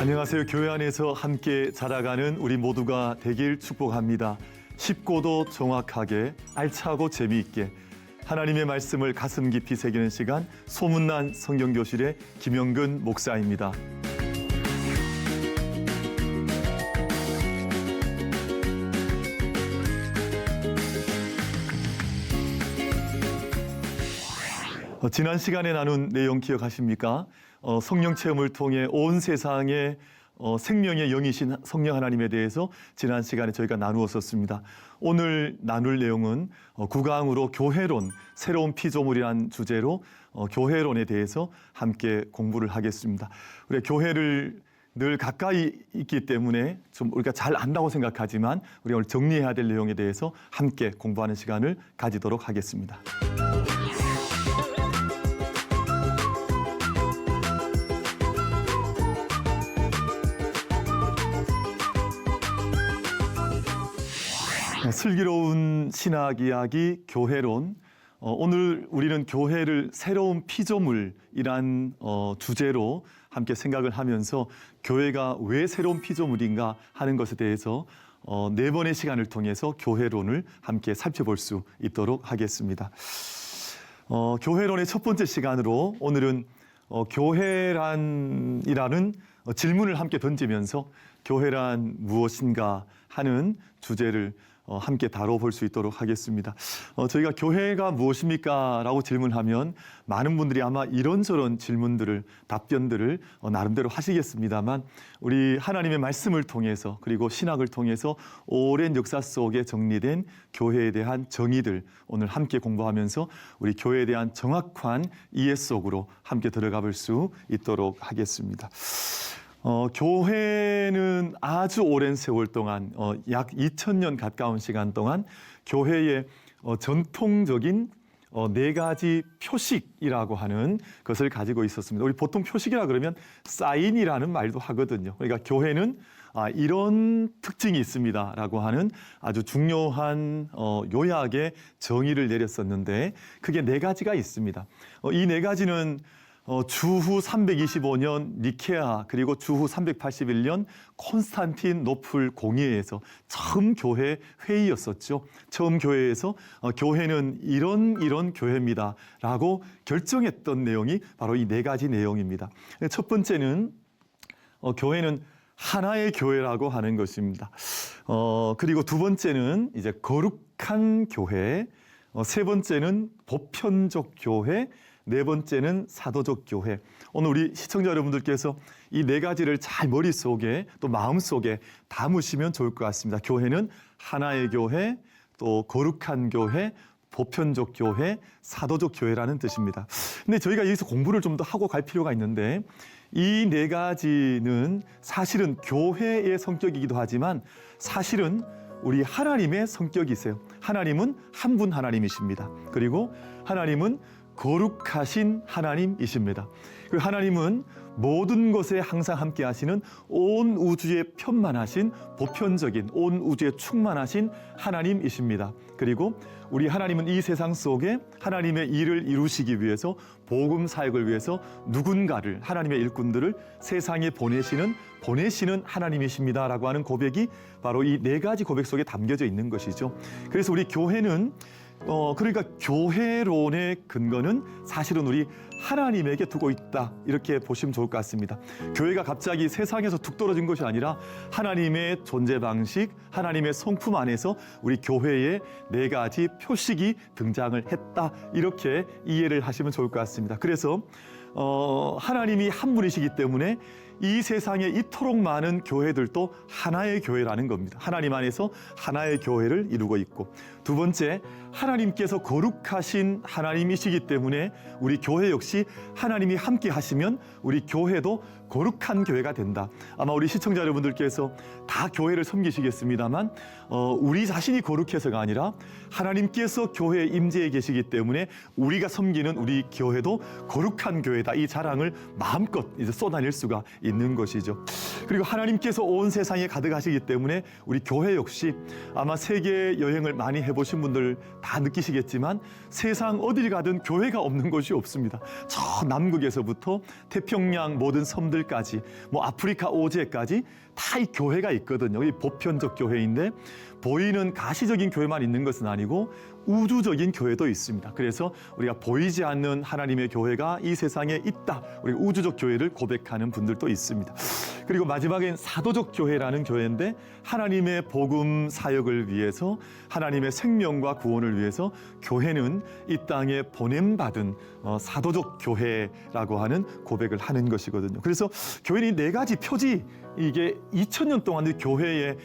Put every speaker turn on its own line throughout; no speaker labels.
안녕하세요. 교회 안에서 함께 자라가는 우리 모두가 되길 축복합니다. 쉽고도 정확하게, 알차고 재미있게 하나님의 말씀을 가슴 깊이 새기는 시간, 소문난 성경교실의 김영근 목사입니다. 지난 시간에 나눈 내용 기억하십니까? 성령 체험을 통해 온 세상에 생명의 영이신 성령 하나님에 대해서 지난 시간에 저희가 나누었었습니다. 오늘 나눌 내용은 구강으로 교회론, 새로운 피조물이란 주제로 교회론에 대해서 함께 공부를 하겠습니다. 우리 교회를 늘 가까이 있기 때문에 좀 우리가 잘 안다고 생각하지만 우리가 오늘 정리해야 될 내용에 대해서 함께 공부하는 시간을 가지도록 하겠습니다. 슬기로운 신학 이야기 교회론. 오늘 우리는 교회를 새로운 피조물이란 주제로 함께 생각을 하면서 교회가 왜 새로운 피조물인가 하는 것에 대해서 4번의 시간을 통해서 교회론을 함께 살펴볼 수 있도록 하겠습니다. 교회론의 첫 번째 시간으로 오늘은 교회란이라는 질문을 함께 던지면서 교회란 무엇인가 하는 주제를 함께 다뤄볼 수 있도록 하겠습니다. 저희가 교회가 무엇입니까? 라고 질문하면 많은 분들이 아마 이런저런 질문들을, 답변들을 나름대로 하시겠습니다만 우리 하나님의 말씀을 통해서 그리고 신학을 통해서 오랜 역사 속에 정리된 교회에 대한 정의들 오늘 함께 공부하면서 우리 교회에 대한 정확한 이해 속으로 함께 들어가 볼 수 있도록 하겠습니다. 교회는 아주 오랜 세월 동안 약 2000년 가까운 시간 동안 교회의 전통적인 4가지 표식이라고 하는 것을 가지고 있었습니다. 우리 보통 표식이라 그러면 사인이라는 말도 하거든요. 그러니까 교회는 이런 특징이 있습니다라고 하는 아주 중요한 요약의 정의를 내렸었는데 그게 4가지가 있습니다. 이 4가지는 주후 325년 니케아 그리고 주후 381년 콘스탄티노플 공의회에서 처음 교회 회의였었죠. 처음 교회에서 교회는 이런 교회입니다 라고 결정했던 내용이 바로 이 4가지 내용입니다. 첫 번째는 교회는 하나의 교회라고 하는 것입니다. 그리고 두 번째는 이제 거룩한 교회, 세 번째는 보편적 교회, 4번째는 사도적 교회. 오늘 우리 시청자 여러분들께서 이 4가지를 잘 머릿속에 또 마음속에 담으시면 좋을 것 같습니다. 교회는 하나의 교회, 또 거룩한 교회, 보편적 교회, 사도적 교회라는 뜻입니다. 근데 저희가 여기서 공부를 좀 더 하고 갈 필요가 있는데 이 4가지는 사실은 교회의 성격이기도 하지만 사실은 우리 하나님의 성격이세요. 하나님은 한 분 하나님이십니다. 그리고 하나님은 거룩하신 하나님이십니다. 그리고 하나님은 모든 것에 항상 함께 하시는 온 우주에 편만하신 보편적인 온 우주에 충만하신 하나님이십니다. 그리고 우리 하나님은 이 세상 속에 하나님의 일을 이루시기 위해서 복음 사역을 위해서 누군가를 하나님의 일꾼들을 세상에 보내시는 하나님이십니다라고 하는 고백이 바로 이 4가지 고백 속에 담겨져 있는 것이죠. 그래서 우리 교회는 그러니까 교회론의 근거는 사실은 우리 하나님에게 두고 있다 이렇게 보시면 좋을 것 같습니다. 교회가 갑자기 세상에서 툭 떨어진 것이 아니라 하나님의 존재 방식, 하나님의 성품 안에서 우리 교회의 4가지 표식이 등장을 했다 이렇게 이해를 하시면 좋을 것 같습니다. 그래서 하나님이 한 분이시기 때문에 이 세상에 이토록 많은 교회들도 하나의 교회라는 겁니다. 하나님 안에서 하나의 교회를 이루고 있고, 두 번째, 하나님께서 거룩하신 하나님이시기 때문에 우리 교회 역시 하나님이 함께 하시면 우리 교회도 거룩한 교회가 된다. 아마 우리 시청자 여러분들께서 다 교회를 섬기시겠습니다만 우리 자신이 거룩해서가 아니라 하나님께서 교회에 임재해 계시기 때문에 우리가 섬기는 우리 교회도 거룩한 교회다. 이 자랑을 마음껏 이제 쏟아낼 수가 있는 것이죠. 그리고 하나님께서 온 세상에 가득하시기 때문에 우리 교회 역시 아마 세계 여행을 많이 해보신 분들 다 느끼시겠지만 세상 어딜 가든 교회가 없는 곳이 없습니다. 저 남극에서부터 태평양 모든 섬들 이스라엘까지, 뭐 아프리카 오제까지 다 이 교회가 있거든요. 이 보편적 교회인데 보이는 가시적인 교회만 있는 것은 아니고 우주적인 교회도 있습니다. 그래서 우리가 보이지 않는 하나님의 교회가 이 세상에 있다. 우리 우주적 교회를 고백하는 분들도 있습니다. 그리고 마지막엔 사도적 교회라는 교회인데 하나님의 복음 사역을 위해서 하나님의 생명과 구원을 위해서 교회는 이 땅에 보냄받은 사도적 교회라고 하는 고백을 하는 것이거든요. 그래서 교회는 이 네 가지 표지, 이게 2000년 동안의 교회의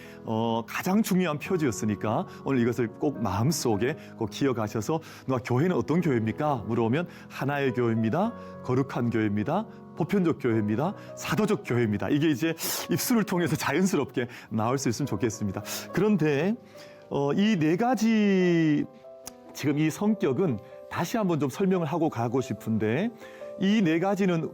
가장 중요한 표지였으니까 오늘 이것을 꼭 마음속에 꼭 기억하셔서 누가 교회는 어떤 교회입니까? 물어보면 하나의 교회입니다. 거룩한 교회입니다. 보편적 교회입니다. 사도적 교회입니다. 이게 이제 입술을 통해서 자연스럽게 나올 수 있으면 좋겠습니다. 그런데 이 네 가지 지금 이 성격은 다시 한번 좀 설명을 하고 가고 싶은데 이 네 가지는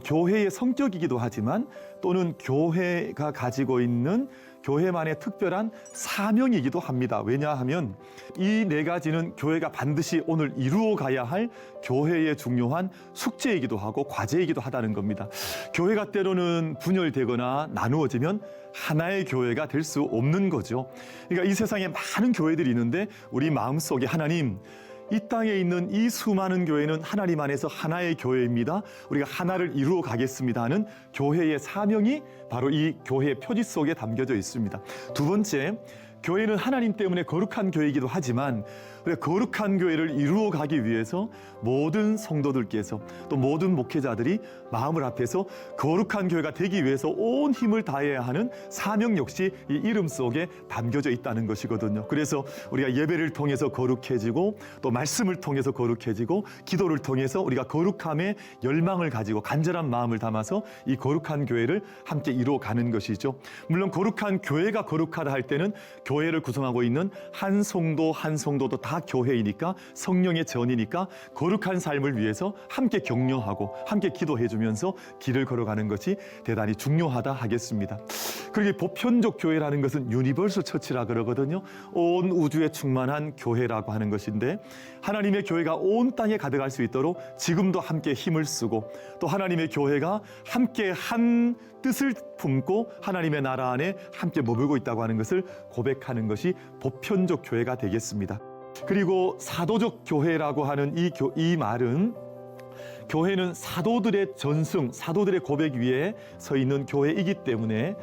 교회의 성격이기도 하지만 또는 교회가 가지고 있는 교회만의 특별한 사명이기도 합니다. 왜냐하면 이 네 가지는 교회가 반드시 오늘 이루어 가야 할 교회의 중요한 숙제이기도 하고 과제이기도 하다는 겁니다. 교회가 때로는 분열되거나 나누어지면 하나의 교회가 될 수 없는 거죠. 그러니까 이 세상에 많은 교회들이 있는데 우리 마음속에 하나님, 이 땅에 있는 이 수많은 교회는 하나님 안에서 하나의 교회입니다. 우리가 하나를 이루어 가겠습니다 하는 교회의 사명이 바로 이 교회의 표지 속에 담겨져 있습니다. 두 번째, 교회는 하나님 때문에 거룩한 교회이기도 하지만 우리가 거룩한 교회를 이루어 가기 위해서 모든 성도들께서 또 모든 목회자들이 마음을 합해서 거룩한 교회가 되기 위해서 온 힘을 다해야 하는 사명 역시 이 이름 속에 담겨져 있다는 것이거든요. 그래서 우리가 예배를 통해서 거룩해지고 또 말씀을 통해서 거룩해지고 기도를 통해서 우리가 거룩함의 열망을 가지고 간절한 마음을 담아서 이 거룩한 교회를 함께 이루어 가는 것이죠. 물론 거룩한 교회가 거룩하다 할 때는 교회를 구성하고 있는 한 성도 한 성도도 다 교회이니까 성령의 전이니까 거룩한 삶을 위해서 함께 격려하고 함께 기도해 주면서 길을 걸어가는 것이 대단히 중요하다 하겠습니다. 그리고 보편적 교회라는 것은 유니버설 처치라 그러거든요. 온 우주에 충만한 교회라고 하는 것인데 하나님의 교회가 온 땅에 가득할 수 있도록 지금도 함께 힘을 쓰고 또 하나님의 교회가 함께 한 뜻을 품고 하나님의 나라 안에 함께 머물고 있다고 하는 것을 고백하는 것이 보편적 교회가 되겠습니다. 그리고 사도적 교회라고 하는 이 말은 교회는 사도들의 전승, 사도들의 고백 위에 서 있는 교회이기 때문에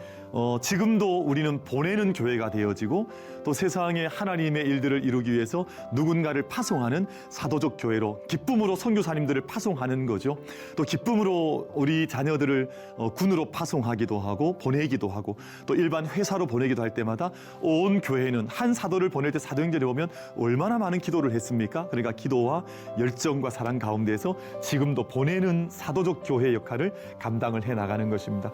지금도 우리는 보내는 교회가 되어지고 또 세상에 하나님의 일들을 이루기 위해서 누군가를 파송하는 사도적 교회로 기쁨으로 선교사님들을 파송하는 거죠. 또 기쁨으로 우리 자녀들을 군으로 파송하기도 하고 보내기도 하고 또 일반 회사로 보내기도 할 때마다 온 교회는 한 사도를 보낼 때 사도행전에 보면 얼마나 많은 기도를 했습니까? 그러니까 기도와 열정과 사랑 가운데에서 지금도 보내는 사도적 교회 역할을 감당을 해나가는 것입니다.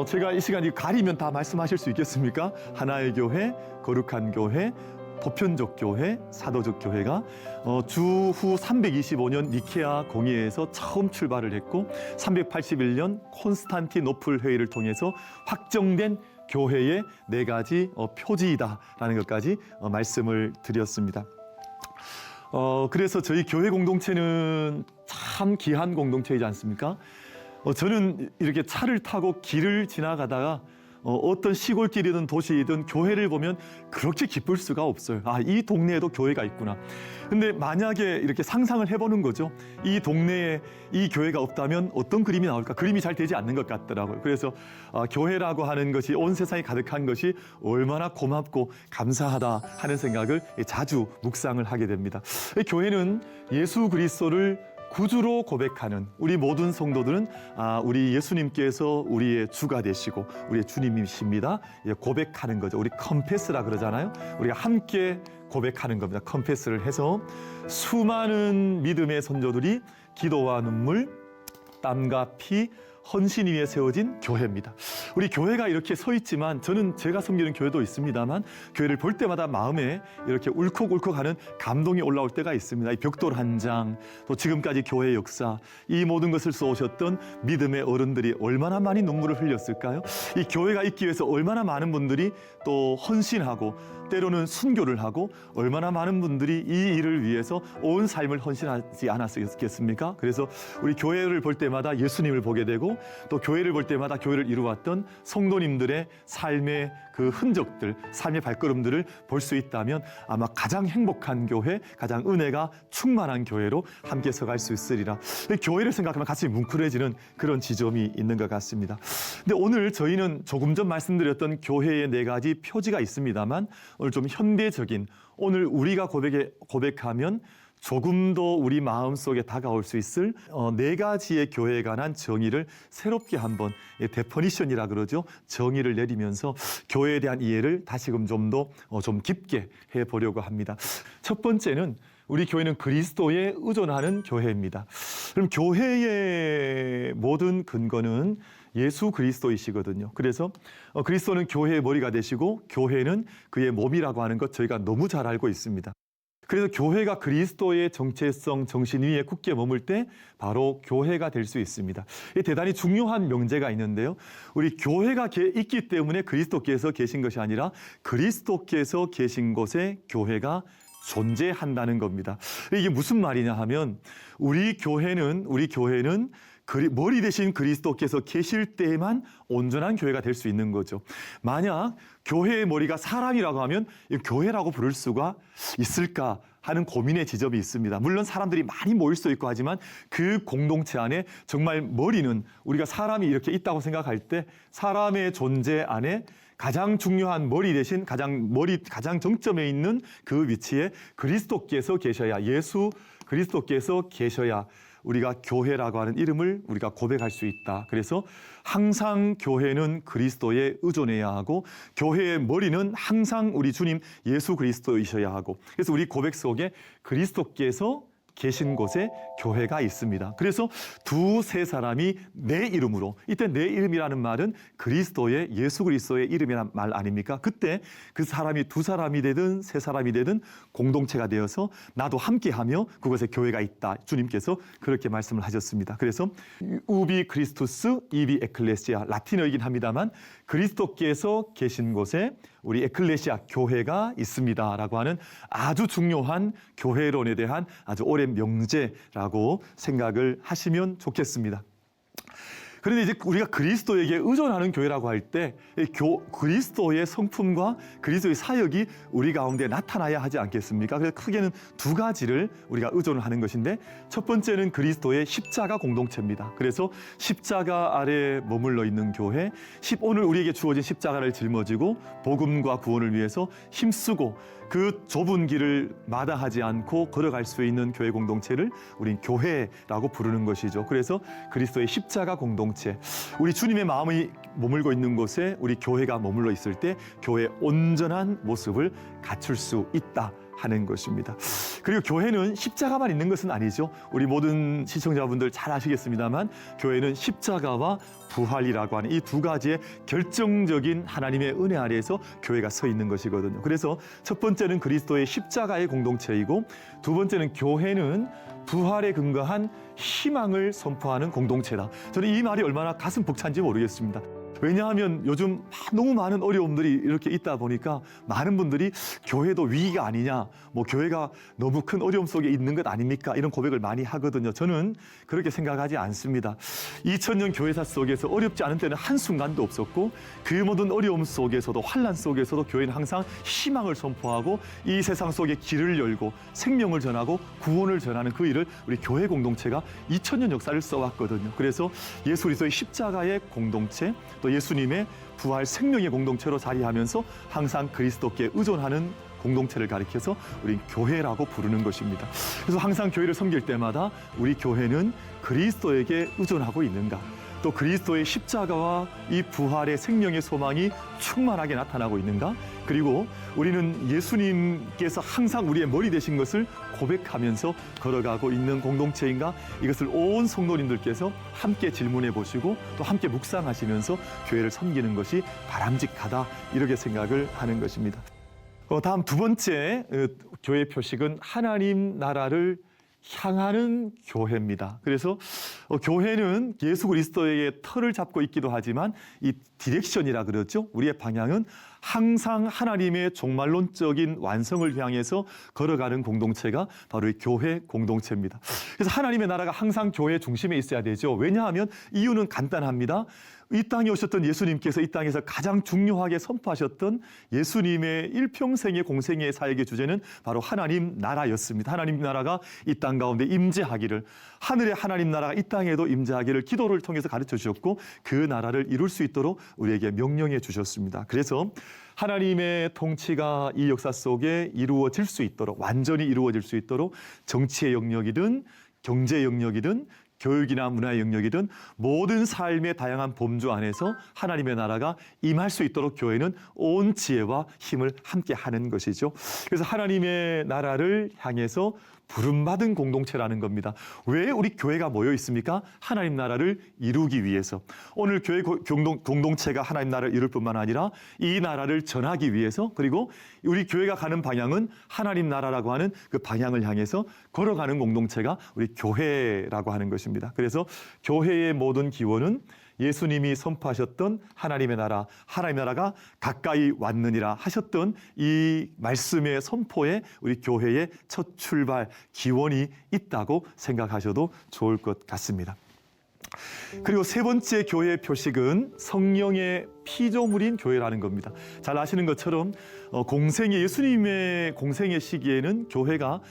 제가 이 시간 가리면 다 말씀하실 수 있겠습니까? 하나의 교회, 거룩한 교회, 보편적 교회, 사도적 교회가 주후 325년 니케아 공의회에서 처음 출발을 했고 381년 콘스탄티노플 회의를 통해서 확정된 교회의 네 가지 표지이다라는 것까지 말씀을 드렸습니다. 그래서 저희 교회 공동체는 참 귀한 공동체이지 않습니까? 저는 이렇게 차를 타고 길을 지나가다가 어떤 시골길이든 도시이든 교회를 보면 그렇게 기쁠 수가 없어요. 아, 이 동네에도 교회가 있구나. 근데 만약에 이렇게 상상을 해보는 거죠. 이 동네에 이 교회가 없다면 어떤 그림이 나올까? 그림이 잘 되지 않는 것 같더라고요. 그래서 교회라고 하는 것이 온 세상에 가득한 것이 얼마나 고맙고 감사하다 하는 생각을 자주 묵상을 하게 됩니다. 교회는 예수 그리스도를 구주로 고백하는 우리 모든 성도들은 우리 예수님께서 우리의 주가 되시고 우리의 주님이십니다. 고백하는 거죠. 우리 컨페스라 그러잖아요. 우리가 함께 고백하는 겁니다. 컨페스를 해서 수많은 믿음의 선조들이 기도와 눈물, 땀과 피, 헌신 위에 세워진 교회입니다. 우리 교회가 이렇게 서 있지만 저는 제가 섬기는 교회도 있습니다만 교회를 볼 때마다 마음에 이렇게 울컥울컥하는 감동이 올라올 때가 있습니다. 이 벽돌 한 장, 또 지금까지 교회의 역사, 이 모든 것을 쏘오셨던 믿음의 어른들이 얼마나 많이 눈물을 흘렸을까요? 이 교회가 있기 위해서 얼마나 많은 분들이 또 헌신하고 때로는 순교를 하고 얼마나 많은 분들이 이 일을 위해서 온 삶을 헌신하지 않았겠습니까? 그래서 우리 교회를 볼 때마다 예수님을 보게 되고 또 교회를 볼 때마다 교회를 이루었던 성도님들의 삶의 그 흔적들, 삶의 발걸음들을 볼 수 있다면 아마 가장 행복한 교회, 가장 은혜가 충만한 교회로 함께 서갈 수 있으리라. 교회를 생각하면 가슴이 뭉클해지는 그런 지점이 있는 것 같습니다. 근데 오늘 저희는 조금 전 말씀드렸던 교회의 4가지 표지가 있습니다만 오늘 좀 현대적인, 오늘 우리가 고백하면 조금 더 우리 마음속에 다가올 수 있을 4가지의 교회에 관한 정의를 새롭게 한번 데퍼니션이라 그러죠. 정의를 내리면서 교회에 대한 이해를 다시금 좀 더 좀 깊게 해보려고 합니다. 첫 번째는 우리 교회는 그리스도에 의존하는 교회입니다. 그럼 교회의 모든 근거는 예수 그리스도이시거든요. 그래서 그리스도는 교회의 머리가 되시고 교회는 그의 몸이라고 하는 것 저희가 너무 잘 알고 있습니다. 그래서 교회가 그리스도의 정체성 정신 위에 굳게 머물 때 바로 교회가 될 수 있습니다. 대단히 중요한 명제가 있는데요. 우리 교회가 있기 때문에 그리스도께서 계신 것이 아니라 그리스도께서 계신 곳에 교회가 존재한다는 겁니다. 이게 무슨 말이냐 하면 우리 교회는 머리 대신 그리스도께서 계실 때에만 온전한 교회가 될 수 있는 거죠. 만약 교회의 머리가 사람이라고 하면 교회라고 부를 수가 있을까 하는 고민의 지점이 있습니다. 물론 사람들이 많이 모일 수도 있고 하지만 그 공동체 안에 정말 머리는 우리가 사람이 이렇게 있다고 생각할 때 사람의 존재 안에 가장 중요한 머리 대신 가장 정점에 있는 그 위치에 그리스도께서 계셔야, 예수 그리스도께서 계셔야 우리가 교회라고 하는 이름을 우리가 고백할 수 있다. 그래서 항상 교회는 그리스도에 의존해야 하고 교회의 머리는 항상 우리 주님 예수 그리스도이셔야 하고, 그래서 우리 고백 속에 그리스도께서 계신 곳에 교회가 있습니다. 그래서 2-3 사람이 내 이름으로, 이때 내 이름이라는 말은 그리스도의 예수 그리스도의 이름이란 말 아닙니까? 그때 그 사람이 2사람이 되든 3사람이 되든 공동체가 되어서 나도 함께하며 그곳에 교회가 있다. 주님께서 그렇게 말씀을 하셨습니다. 그래서 우비 크리스투스 이비 에클레시아, 라틴어이긴 합니다만 그리스도께서 계신 곳에 우리 에클레시아 교회가 있습니다라고 하는 아주 중요한 교회론에 대한 아주 오랜 명제라고 생각을 하시면 좋겠습니다. 그런데 이제 우리가 그리스도에게 의존하는 교회라고 할 때 그리스도의 성품과 그리스도의 사역이 우리 가운데 나타나야 하지 않겠습니까? 그래서 크게는 2가지를 우리가 의존하는 것인데, 첫 번째는 그리스도의 십자가 공동체입니다. 그래서 십자가 아래 머물러 있는 교회, 오늘 우리에게 주어진 십자가를 짊어지고 복음과 구원을 위해서 힘쓰고 그 좁은 길을 마다하지 않고 걸어갈 수 있는 교회 공동체를 우린 교회라고 부르는 것이죠. 그래서 그리스도의 십자가 공동체, 우리 주님의 마음이 머물고 있는 곳에 우리 교회가 머물러 있을 때 교회의 온전한 모습을 갖출 수 있다 하는 것입니다. 그리고 교회는 십자가만 있는 것은 아니죠. 우리 모든 시청자분들 잘 아시겠습니다만 교회는 십자가와 부활이라고 하는 이 2가지의 결정적인 하나님의 은혜 아래에서 교회가 서 있는 것이거든요. 그래서 첫 번째는 그리스도의 십자가의 공동체이고, 2번째는 교회는 부활에 근거한 희망을 선포하는 공동체다. 저는 이 말이 얼마나 가슴 벅찬지 모르겠습니다. 왜냐하면 요즘 너무 많은 어려움들이 이렇게 있다 보니까 많은 분들이 교회도 위기가 아니냐, 교회가 너무 큰 어려움 속에 있는 것 아닙니까? 이런 고백을 많이 하거든요. 저는 그렇게 생각하지 않습니다. 2000년 교회사 속에서 어렵지 않은 때는 한순간도 없었고, 그 모든 어려움 속에서도 환난 속에서도 교회는 항상 희망을 선포하고 이 세상 속에 길을 열고 생명을 전하고 구원을 전하는 그 일을 우리 교회 공동체가 2000년 역사를 써왔거든요. 그래서 예수 그리스도의 십자가의 공동체, 또 예수님의 부활 생명의 공동체로 자리하면서 항상 그리스도께 의존하는 공동체를 가리켜서 우린 교회라고 부르는 것입니다. 그래서 항상 교회를 섬길 때마다 우리 교회는 그리스도에게 의존하고 있는가, 또 그리스도의 십자가와 이 부활의 생명의 소망이 충만하게 나타나고 있는가, 그리고 우리는 예수님께서 항상 우리의 머리 되신 것을 고백하면서 걸어가고 있는 공동체인가, 이것을 온 성도님들께서 함께 질문해 보시고 또 함께 묵상하시면서 교회를 섬기는 것이 바람직하다, 이렇게 생각을 하는 것입니다. 다음 2번째 교회 표식은 하나님 나라를 향하는 교회입니다. 그래서 교회는 예수 그리스도의 털을 잡고 있기도 하지만 이 디렉션이라 그러죠. 우리의 방향은 항상 하나님의 종말론적인 완성을 향해서 걸어가는 공동체가 바로 이 교회 공동체입니다. 그래서 하나님의 나라가 항상 교회 중심에 있어야 되죠. 왜냐하면 이유는 간단합니다. 이 땅에 오셨던 예수님께서 이 땅에서 가장 중요하게 선포하셨던 예수님의 일평생의 공생의 사역의 주제는 바로 하나님 나라였습니다. 하나님 나라가 이 땅 가운데 임재하기를, 하늘의 하나님 나라가 이 땅에도 임재하기를 기도를 통해서 가르쳐 주셨고 그 나라를 이룰 수 있도록 우리에게 명령해 주셨습니다. 그래서 하나님의 통치가 이 역사 속에 이루어질 수 있도록, 완전히 이루어질 수 있도록 정치의 영역이든 경제 영역이든 교육이나 문화의 영역이든 모든 삶의 다양한 범주 안에서 하나님의 나라가 임할 수 있도록 교회는 온 지혜와 힘을 함께 하는 것이죠. 그래서 하나님의 나라를 향해서 부름받은 공동체라는 겁니다. 왜 우리 교회가 모여 있습니까? 하나님 나라를 이루기 위해서. 오늘 교회 공동체가 하나님 나라를 이룰 뿐만 아니라 이 나라를 전하기 위해서, 그리고 우리 교회가 가는 방향은 하나님 나라라고 하는 그 방향을 향해서 걸어가는 공동체가 우리 교회라고 하는 것입니다. 그래서 교회의 모든 기원은 예수님이 선포하셨던 하나님의 나라, 하나님의 나라가 가까이 왔느니라 하셨던 이 말씀의 선포에 우리 교회의 첫 출발 기원이 있다고 생각하셔도 좋을 것 같습니다. 그리고 세 번째 교회의 표식은 성령의 피조물인 교회라는 겁니다. 잘 아시는 것처럼 예수님의 공생의 시기에는 교회가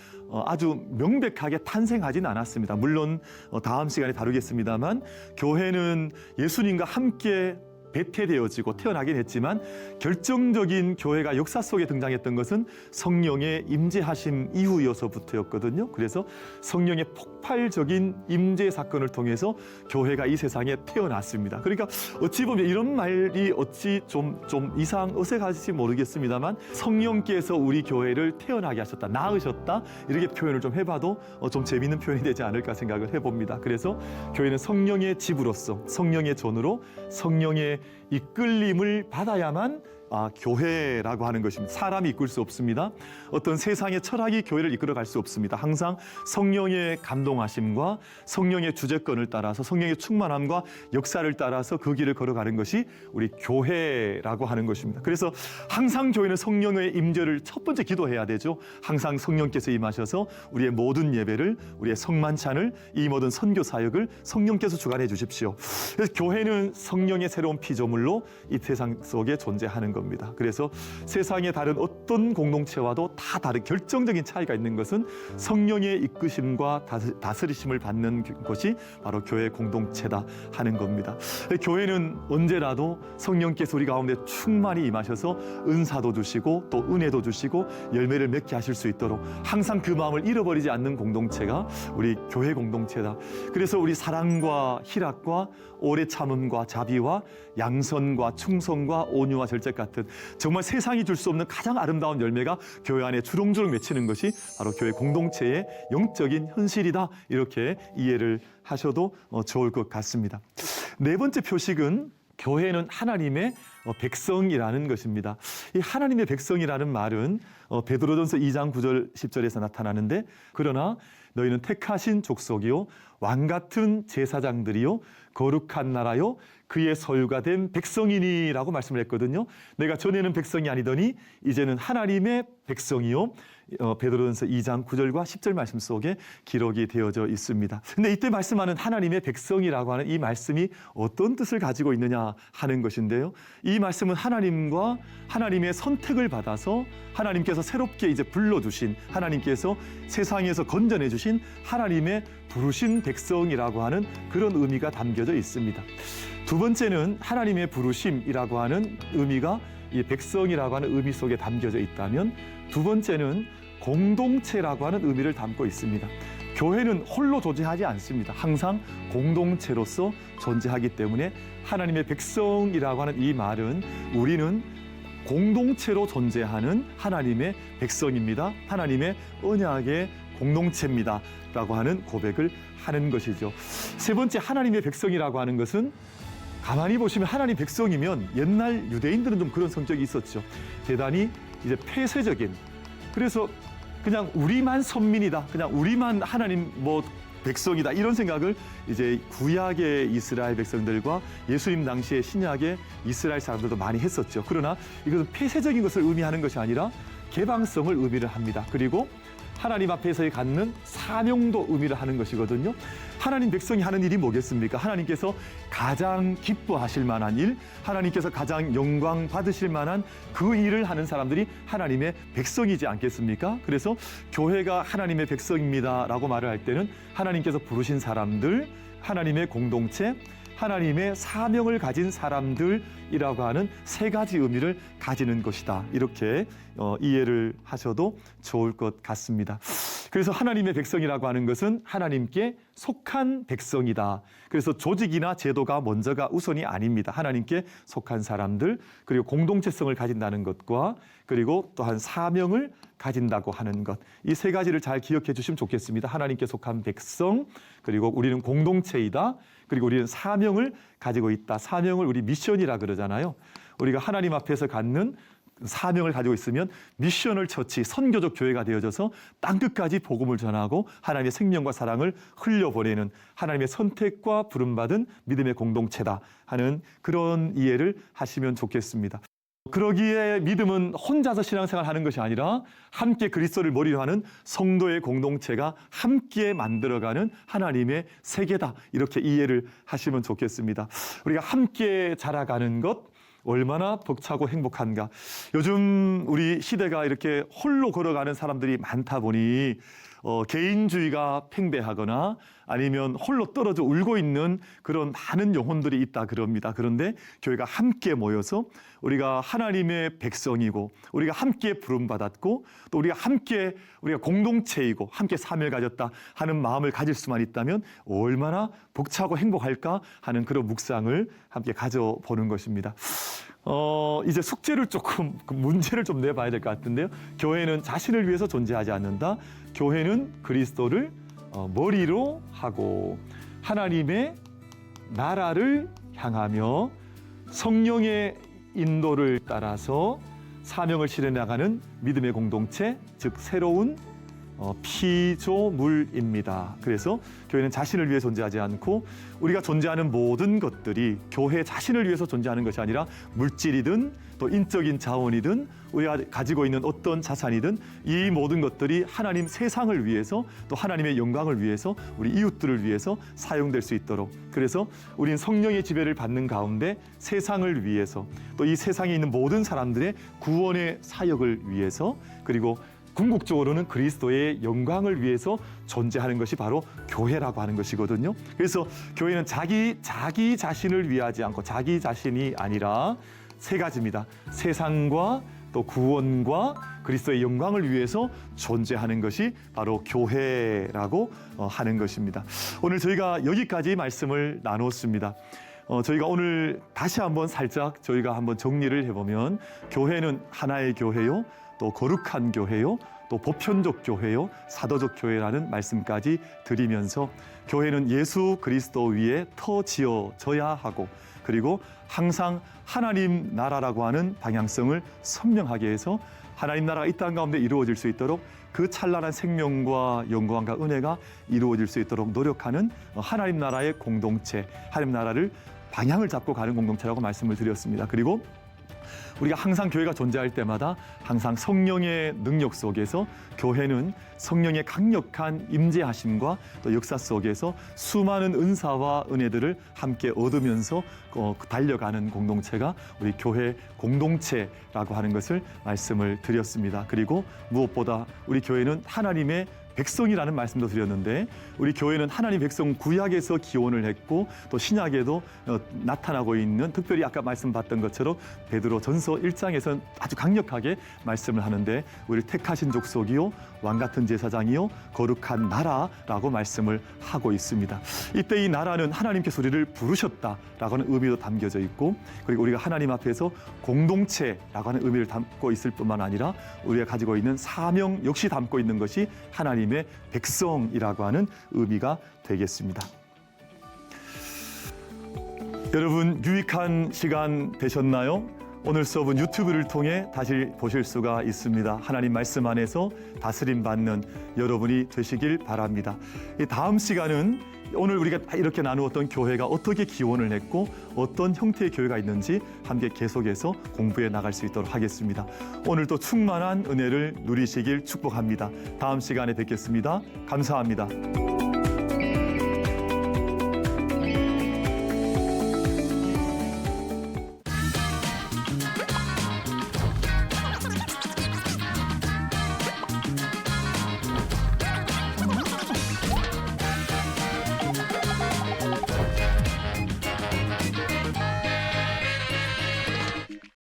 아주 명백하게 탄생하진 않았습니다. 물론 다음 시간에 다루겠습니다만 교회는 예수님과 함께 배태되어지고 태어나긴 했지만 결정적인 교회가 역사 속에 등장했던 것은 성령의 임재하심 이후여서부터였거든요. 그래서 성령의 폭발적인 임재 사건을 통해서 교회가 이 세상에 태어났습니다. 그러니까 어찌 보면 이런 말이 어찌 좀 어색할지 모르겠습니다만 성령께서 우리 교회를 태어나게 하셨다, 낳으셨다, 이렇게 표현을 좀 해봐도 좀 재미있는 표현이 되지 않을까 생각을 해봅니다. 그래서 교회는 성령의 집으로서, 성령의 전으로, 성령의 이끌림을 받아야만 교회라고 하는 것입니다. 사람이 이끌 수 없습니다. 어떤 세상의 철학이 교회를 이끌어갈 수 없습니다. 항상 성령의 감동하심과 성령의 주재권을 따라서, 성령의 충만함과 역사를 따라서 그 길을 걸어가는 것이 우리 교회라고 하는 것입니다. 그래서 항상 교회는 성령의 임재를 첫 번째 기도해야 되죠. 항상 성령께서 임하셔서 우리의 모든 예배를, 우리의 성만찬을, 이 모든 선교 사역을 성령께서 주관해 주십시오. 그래서 교회는 성령의 새로운 피조물로 이 세상 속에 존재하는 겁니다. 그래서 세상의 다른 어떤 공동체와도 다 다른 결정적인 차이가 있는 것은 성령의 이끄심과 다스리심을 받는 것이 바로 교회 공동체다 하는 겁니다. 교회는 언제라도 성령께서 우리 가운데 충만히 임하셔서 은사도 주시고 또 은혜도 주시고 열매를 맺게 하실 수 있도록 항상 그 마음을 잃어버리지 않는 공동체가 우리 교회 공동체다. 그래서 우리 사랑과 희락과 오래 참음과 자비와 양선과 충성과 온유와 절제 같은 정말 세상이 줄 수 없는 가장 아름다운 열매가 교회 안에 주렁주렁 맺히는 것이 바로 교회 공동체의 영적인 현실이다, 이렇게 이해를 하셔도 좋을 것 같습니다. 네 번째 표식은 교회는 하나님의 백성이라는 것입니다. 이 하나님의 백성이라는 말은 베드로전서 2장 9절 10절에서 나타나는데, 그러나 너희는 택하신 족속이요 왕같은 제사장들이요 거룩한 나라요 그의 소유가 된 백성이니라고 말씀을 했거든요. 내가 전에는 백성이 아니더니 이제는 하나님의 백성이요. 베드로전서 2장 9절과 10절 말씀 속에 기록이 되어져 있습니다. 근데 이때 말씀하는 하나님의 백성이라고 하는 이 말씀이 어떤 뜻을 가지고 있느냐 하는 것인데요. 이 말씀은 하나님과 하나님의 선택을 받아서 하나님께서 새롭게 이제 불러주신, 하나님께서 세상에서 건져내 주신 하나님의 부르신 백성이라고 하는 그런 의미가 담겨져 있습니다. 두 번째는 하나님의 부르심이라고 하는 의미가 이 백성이라고 하는 의미 속에 담겨져 있다면, 두 번째는 공동체라고 하는 의미를 담고 있습니다. 교회는 홀로 존재하지 않습니다. 항상 공동체로서 존재하기 때문에 하나님의 백성이라고 하는 이 말은 우리는 공동체로 존재하는 하나님의 백성입니다. 하나님의 언약의 공동체입니다 라고 하는 고백을 하는 것이죠. 세 번째, 하나님의 백성이라고 하는 것은 가만히 보시면 하나님 백성이면 옛날 유대인들은 좀 그런 성격이 있었죠. 대단히 이제 폐쇄적인, 그래서 그냥 우리만 선민이다, 그냥 우리만 하나님 백성이다 이런 생각을 이제 구약의 이스라엘 백성들과 예수님 당시의 신약의 이스라엘 사람들도 많이 했었죠. 그러나 이것은 폐쇄적인 것을 의미하는 것이 아니라 개방성을 의미를 합니다. 그리고 하나님 앞에서의 갖는 사명도 의미를 하는 것이거든요. 하나님 백성이 하는 일이 뭐겠습니까? 하나님께서 가장 기뻐하실 만한 일, 하나님께서 가장 영광 받으실 만한 그 일을 하는 사람들이 하나님의 백성이지 않겠습니까? 그래서 교회가 하나님의 백성입니다라고 말을 할 때는 하나님께서 부르신 사람들, 하나님의 공동체, 하나님의 사명을 가진 사람들이라고 하는 세 가지 의미를 가지는 것이다. 이렇게 이해를 하셔도 좋을 것 같습니다. 그래서 하나님의 백성이라고 하는 것은 하나님께 속한 백성이다. 그래서 조직이나 제도가 먼저가 우선이 아닙니다. 하나님께 속한 사람들, 그리고 공동체성을 가진다는 것과 그리고 또한 사명을 가진다고 하는 것. 이 세 가지를 잘 기억해 주시면 좋겠습니다. 하나님께 속한 백성, 그리고 우리는 공동체이다. 그리고 우리는 사명을 가지고 있다. 사명을 우리 미션이라 그러잖아요. 우리가 하나님 앞에서 갖는 사명을 가지고 있으면 미셔널 처치, 선교적 교회가 되어져서 땅끝까지 복음을 전하고 하나님의 생명과 사랑을 흘려보내는 하나님의 선택과 부름받은 믿음의 공동체다 하는 그런 이해를 하시면 좋겠습니다. 그러기에 믿음은 혼자서 신앙생활 하는 것이 아니라 함께 그리스도를 머리로 하는 성도의 공동체가 함께 만들어가는 하나님의 세계다. 이렇게 이해를 하시면 좋겠습니다. 우리가 함께 자라가는 것 얼마나 벅차고 행복한가. 요즘 우리 시대가 이렇게 홀로 걸어가는 사람들이 많다 보니 개인주의가 팽배하거나 아니면 홀로 떨어져 울고 있는 그런 많은 영혼들이 있다 그럽니다. 그런데 교회가 함께 모여서 우리가 하나님의 백성이고 우리가 함께 부름받았고 또 우리가 공동체이고 함께 사명을 가졌다 하는 마음을 가질 수만 있다면 얼마나 벅차고 행복할까 하는 그런 묵상을 함께 가져보는 것입니다. 이제 숙제를 조금 문제를 좀 내봐야 될 것 같은데요. 교회는 자신을 위해서 존재하지 않는다. 교회는 그리스도를 머리로 하고 하나님의 나라를 향하며 성령의 인도를 따라서 사명을 실현해나가는 믿음의 공동체, 즉 새로운 피조물입니다. 그래서 교회는 자신을 위해 존재하지 않고 우리가 존재하는 모든 것들이 교회 자신을 위해서 존재하는 것이 아니라 물질이든 또 인적인 자원이든 우리가 가지고 있는 어떤 자산이든 이 모든 것들이 하나님 세상을 위해서 또 하나님의 영광을 위해서 우리 이웃들을 위해서 사용될 수 있도록 그래서 우린 성령의 지배를 받는 가운데 세상을 위해서 또 이 세상에 있는 모든 사람들의 구원의 사역을 위해서 그리고 궁극적으로는 그리스도의 영광을 위해서 존재하는 것이 바로 교회라고 하는 것이거든요. 그래서 교회는 자기 자신을 위하지 않고 자기 자신이 아니라 세 가지입니다. 세상과 또 구원과 그리스도의 영광을 위해서 존재하는 것이 바로 교회라고 하는 것입니다. 오늘 저희가 여기까지 말씀을 나눴습니다. 저희가 오늘 다시 한번 살짝 저희가 한번 정리를 해보면 교회는 하나의 교회요. 또 거룩한 교회요, 또 보편적 교회요, 사도적 교회라는 말씀까지 드리면서 교회는 예수 그리스도 위에 터지어져야 하고 그리고 항상 하나님 나라라고 하는 방향성을 선명하게 해서 하나님 나라가 이 땅 가운데 이루어질 수 있도록 그 찬란한 생명과 영광과 은혜가 이루어질 수 있도록 노력하는 하나님 나라의 공동체, 하나님 나라를 방향을 잡고 가는 공동체라고 말씀을 드렸습니다. 그리고 우리가 항상 교회가 존재할 때마다 항상 성령의 능력 속에서 교회는 성령의 강력한 임재하심과 또 역사 속에서 수많은 은사와 은혜들을 함께 얻으면서 달려가는 공동체가 우리 교회 공동체라고 하는 것을 말씀을 드렸습니다. 그리고 무엇보다 우리 교회는 하나님의 백성이라는 말씀도 드렸는데 우리 교회는 하나님 백성 구약에서 기원을 했고 또 신약에도 나타나고 있는 특별히 아까 말씀봤던 것처럼 베드로 전서 1장에서는 아주 강력하게 말씀을 하는데 우리를 택하신 족속이요 왕같은 제사장이요 거룩한 나라라고 말씀을 하고 있습니다. 이때 이 나라는 하나님께서 우리를 부르셨다라고 하는 의미도 담겨져 있고 그리고 우리가 하나님 앞에서 공동체라고 하는 의미를 담고 있을 뿐만 아니라 우리가 가지고 있는 사명 역시 담고 있는 것이 하나님의 백성이라고 하는 의미가 되겠습니다. 여러분 유익한 시간 되셨나요? 오늘 수업은 유튜브를 통해 다시 보실 수가 있습니다. 하나님 말씀 안에서 다스림 받는 여러분이 되시길 바랍니다. 이 다음 시간은 오늘 우리가 이렇게 나누었던 교회가 어떻게 기원을 했고 어떤 형태의 교회가 있는지 함께 계속해서 공부해 나갈 수 있도록 하겠습니다. 오늘도 충만한 은혜를 누리시길 축복합니다. 다음 시간에 뵙겠습니다. 감사합니다.